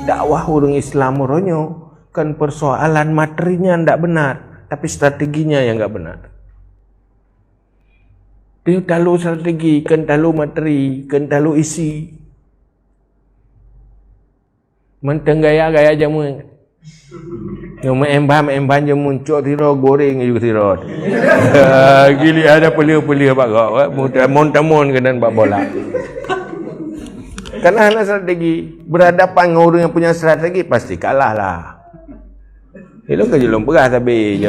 dakwah orang Islam moronyo kan persoalan materinya ndak benar, tapi strateginya yang nggak benar. Dia terlalu strategi, kan terlalu materi, kan terlalu isi. Menteng gaya jamu. Yang embam je muncul tiro goreng juga tiro. Gili ada pelia-pelia bagak, mon-mon kenan bak bola. Karena ada strategi, berhadapan dengan orang yang punya strategi pasti kalah lah. Elok kerja lumpegah tapi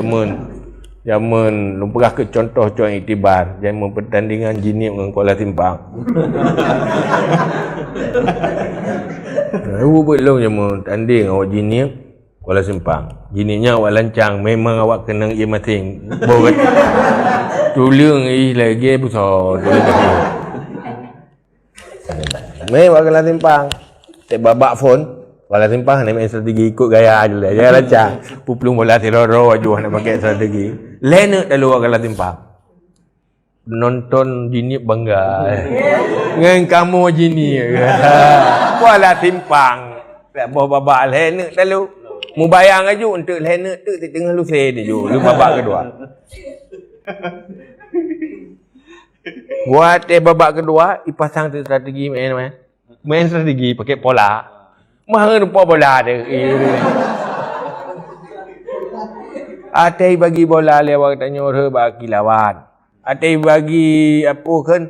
Zaman lumpegah ke contoh iktibar, zaman pertandingan Jinik dengan Kuala Simpang. Belum zaman tanding awak Jinik Kuala Simpang. Jiniknya awak lancang, memang awak kena ia mating. Borat. Tulang lagi besar. Memang Kuala Simpang. Tak babak phone. Kuala Simpang nak main strategi ikut gaya je lah. Jangan lancang. Puplung bola teroro ajuh nak pakai strategi. Lena dah luar Kuala Simpang. Nonton Jinik bangga. Dengan kamu Jinik. Kuala Simpang. Tak babak Lena dah lu. Mu bayang aja untuk Lena tu tengah lu say ni ju. Lu babak kedua. Buat babak kedua, ipasang strategi main strategi pakai pola. Mahal rupa bola dia. Atai bagi bola lewat tanya orang bagi lawan. Atai bagi apa kan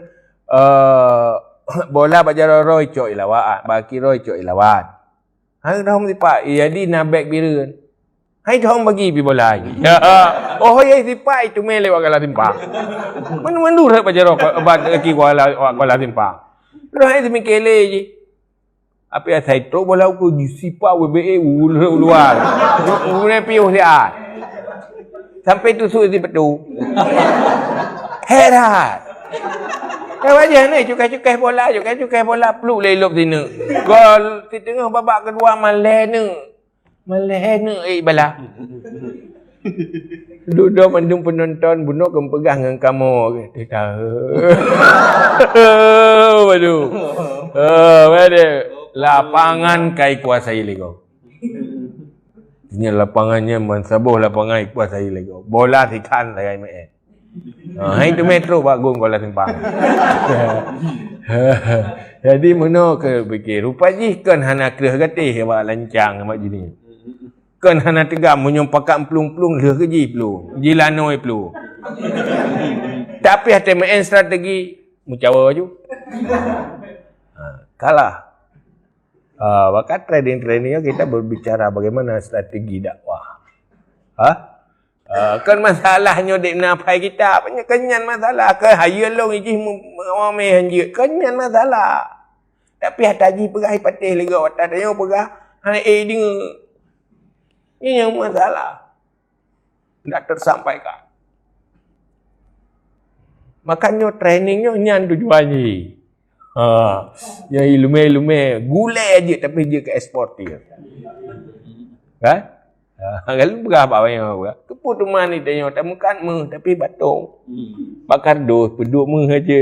bola bajar roy cok lawan. Bagi roy cok lawan. Hai dah mesti pak. Jadi nabek biru. Hai dah bagi pi bola lagi. Oh ya sipai itu main lewat Kuala Simpang. Mana-mana dah bajar bagi Kuala Simpang. Dah hai demi kele je. Apa yang saya tahu bola aku disipak WBA luar. Kemudian piuh dia. Sampai tusuk di petu. Herat. Kau aja ni cukai-cukai bola peluk lelop sini. Gol di tengah babak kedua malena bala. Duduk mendung penonton bunuh pegang dengan kamu. Dia tahu. Waduh. Waduh. Lapangan kai kuasai lego. Ini lapangannya mensabuh lapangan kuasai lego. Bola sikan saya main. Hai tu metro bagung Kuala Simpang. Jadi mana ke fikir rupaji kan hana kerah gatih awak lancang mak jini. Kan hana tegam menyom pakak pelung-pelung leh keji pelung. Jilanoi pelung. Tapi hati main strategi mucawa ju. Kalah. Bakat trading kita berbicara bagaimana strategi dakwah. Kan masalahnya dek napai kita banyak kenyan masalah ke hayalong iji mame hanji kenyan masalah. Tapi hataji pegah patih lega watat yo pegah hai ding. Ini yang masalah. Tidak tersampaikan. Makanya trainingnya nyan tujuannya. Yang lume-lume gulai aja tapi dia ke eksportir. Kan? Kalau berapa banyak orang? Keput rumah ni tanya tak makan meh tapi batung. Bakar dos peduk meh aja.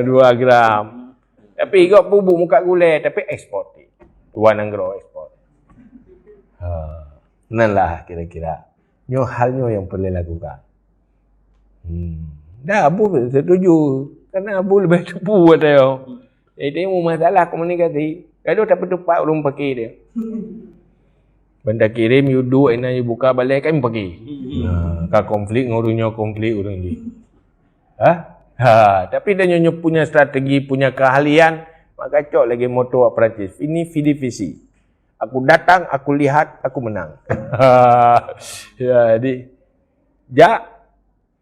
2 gram. Tapi kau bubuk muka gulai tapi eksportir. Tuan anggro ekspor. Nanlah kira-kira. Nyo halnya yang perlu lakukan. Dah Abu setuju. Karena Abu lebih cepu dia. Jadi mu masalah komunikasi. Kalau tak bertupak belum pakai dia. Benda kirim you do and you buka balik kan pakai. Ka konflik ngurunya konflik orang ni. Tapi dia nyonya punya strategi, punya keahlian, maka cok lagi moto Perancis. Ini visi. Aku datang, aku lihat, aku menang. Jadi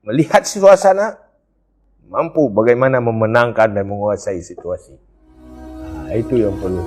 melihat suasana, mampu bagaimana memenangkan dan menguasai situasi. Itu yang perlu.